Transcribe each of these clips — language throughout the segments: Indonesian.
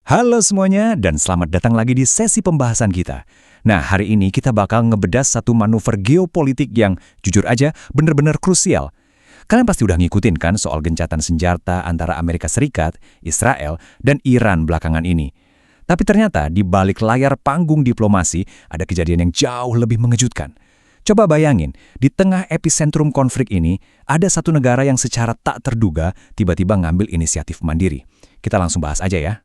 Halo semuanya, dan selamat datang lagi di sesi pembahasan kita. Nah, hari ini kita bakal ngebedah satu manuver geopolitik yang, jujur aja, bener-bener krusial. Kalian pasti udah ngikutin kan soal gencatan senjata antara Amerika Serikat, Israel, dan Iran belakangan ini. Tapi ternyata di balik layar panggung diplomasi ada kejadian yang jauh lebih mengejutkan. Coba bayangin, di tengah epicentrum konflik ini, ada satu negara yang secara tak terduga tiba-tiba ngambil inisiatif mandiri. Kita langsung bahas aja ya.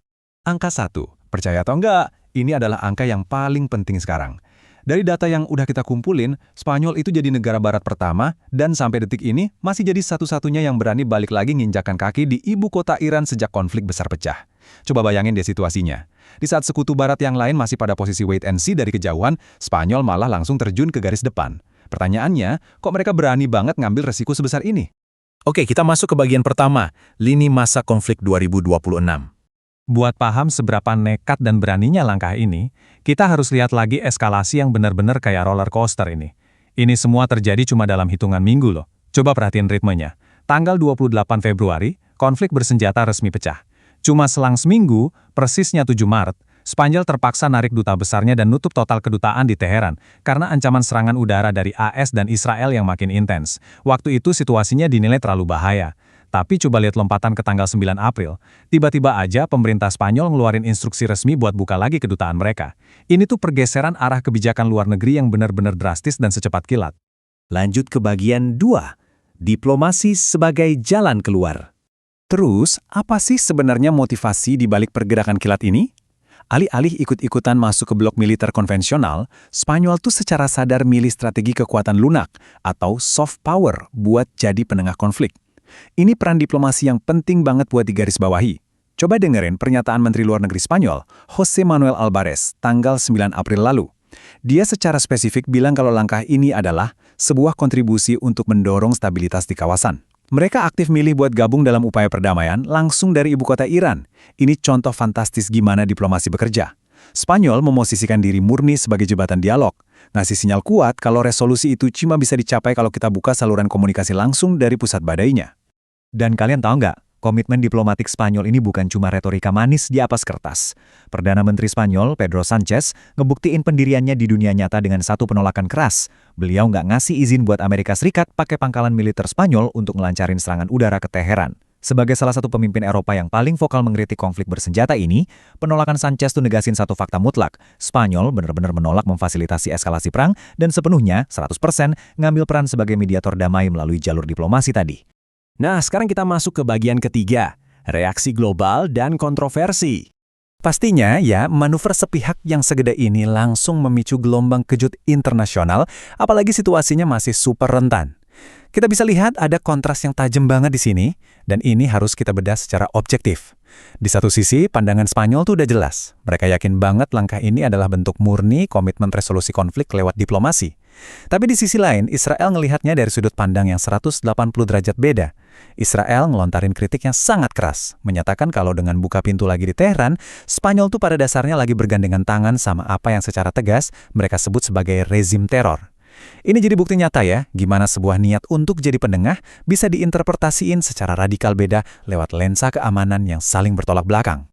Angka 1, percaya atau enggak, ini adalah angka yang paling penting sekarang. Dari data yang udah kita kumpulin, Spanyol itu jadi negara barat pertama dan sampai detik ini masih jadi satu-satunya yang berani balik lagi nginjakan kaki di ibu kota Iran sejak konflik besar pecah. Coba bayangin deh situasinya. Di saat sekutu barat yang lain masih pada posisi wait and see dari kejauhan, Spanyol malah langsung terjun ke garis depan. Pertanyaannya, kok mereka berani banget ngambil resiko sebesar ini? Oke, kita masuk ke bagian pertama, lini masa konflik 2026. Buat paham seberapa nekat dan beraninya langkah ini, kita harus lihat lagi eskalasi yang benar-benar kayak roller coaster ini. Ini semua terjadi cuma dalam hitungan minggu loh. Coba perhatiin ritmenya. Tanggal 28 Februari, konflik bersenjata resmi pecah. Cuma selang seminggu, persisnya 7 Maret, Spanyol terpaksa narik duta besarnya dan nutup total kedutaan di Teheran karena ancaman serangan udara dari AS dan Israel yang makin intens. Waktu itu situasinya dinilai terlalu bahaya. Tapi coba lihat lompatan ke tanggal 9 April, tiba-tiba aja pemerintah Spanyol ngeluarin instruksi resmi buat buka lagi kedutaan mereka. Ini tuh pergeseran arah kebijakan luar negeri yang benar-benar drastis dan secepat kilat. Lanjut ke bagian 2, diplomasi sebagai jalan keluar. Terus, apa sih sebenarnya motivasi di balik pergerakan kilat ini? Alih-alih ikut-ikutan masuk ke blok militer konvensional, Spanyol tuh secara sadar milih strategi kekuatan lunak atau soft power buat jadi penengah konflik. Ini peran diplomasi yang penting banget buat digarisbawahi. Coba dengerin pernyataan Menteri Luar Negeri Spanyol, José Manuel Álvarez, tanggal 9 April lalu. Dia secara spesifik bilang kalau langkah ini adalah sebuah kontribusi untuk mendorong stabilitas di kawasan. Mereka aktif milih buat gabung dalam upaya perdamaian langsung dari ibu kota Iran. Ini contoh fantastis gimana diplomasi bekerja. Spanyol memosisikan diri murni sebagai jembatan dialog, ngasih sinyal kuat kalau resolusi itu cuma bisa dicapai kalau kita buka saluran komunikasi langsung dari pusat badainya. Dan kalian tahu nggak, komitmen diplomatik Spanyol ini bukan cuma retorika manis di atas kertas. Perdana Menteri Spanyol, Pedro Sánchez, ngebuktiin pendiriannya di dunia nyata dengan satu penolakan keras. Beliau nggak ngasih izin buat Amerika Serikat pakai pangkalan militer Spanyol untuk ngelancarin serangan udara ke Teheran. Sebagai salah satu pemimpin Eropa yang paling vokal mengkritik konflik bersenjata ini, penolakan Sánchez tuh negasin satu fakta mutlak. Spanyol benar-benar menolak memfasilitasi eskalasi perang dan sepenuhnya, 100%, ngambil peran sebagai mediator damai melalui jalur diplomasi tadi. Nah, sekarang kita masuk ke bagian ketiga, reaksi global dan kontroversi. Pastinya ya, manuver sepihak yang segede ini langsung memicu gelombang kejut internasional, apalagi situasinya masih super rentan. Kita bisa lihat ada kontras yang tajam banget di sini, dan ini harus kita bedah secara objektif. Di satu sisi, pandangan Spanyol tuh udah jelas. Mereka yakin banget langkah ini adalah bentuk murni komitmen resolusi konflik lewat diplomasi. Tapi di sisi lain, Israel ngelihatnya dari sudut pandang yang 180 derajat beda. Israel ngelontarin kritik yang sangat keras, menyatakan kalau dengan buka pintu lagi di Teheran, Spanyol tuh pada dasarnya lagi bergandengan tangan sama apa yang secara tegas mereka sebut sebagai rezim teror. Ini jadi bukti nyata ya, gimana sebuah niat untuk jadi penengah bisa diinterpretasiin secara radikal beda lewat lensa keamanan yang saling bertolak belakang.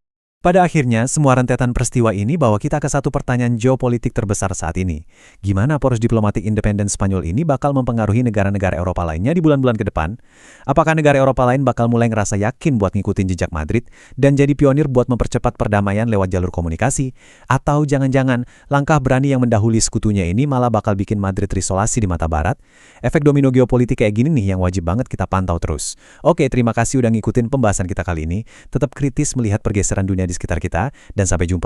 Pada akhirnya, semua rentetan peristiwa ini bawa kita ke satu pertanyaan geopolitik terbesar saat ini. Gimana poros diplomatik independen Spanyol ini bakal mempengaruhi negara-negara Eropa lainnya di bulan-bulan ke depan? Apakah negara Eropa lain bakal mulai ngerasa yakin buat ngikutin jejak Madrid dan jadi pionir buat mempercepat perdamaian lewat jalur komunikasi? Atau jangan-jangan langkah berani yang mendahului sekutunya ini malah bakal bikin Madrid terisolasi di mata Barat? Efek domino geopolitik kayak gini nih yang wajib banget kita pantau terus. Oke, terima kasih udah ngikutin pembahasan kita kali ini. Tetap kritis melihat pergeseran dunia di sekitar kita, dan sampai jumpa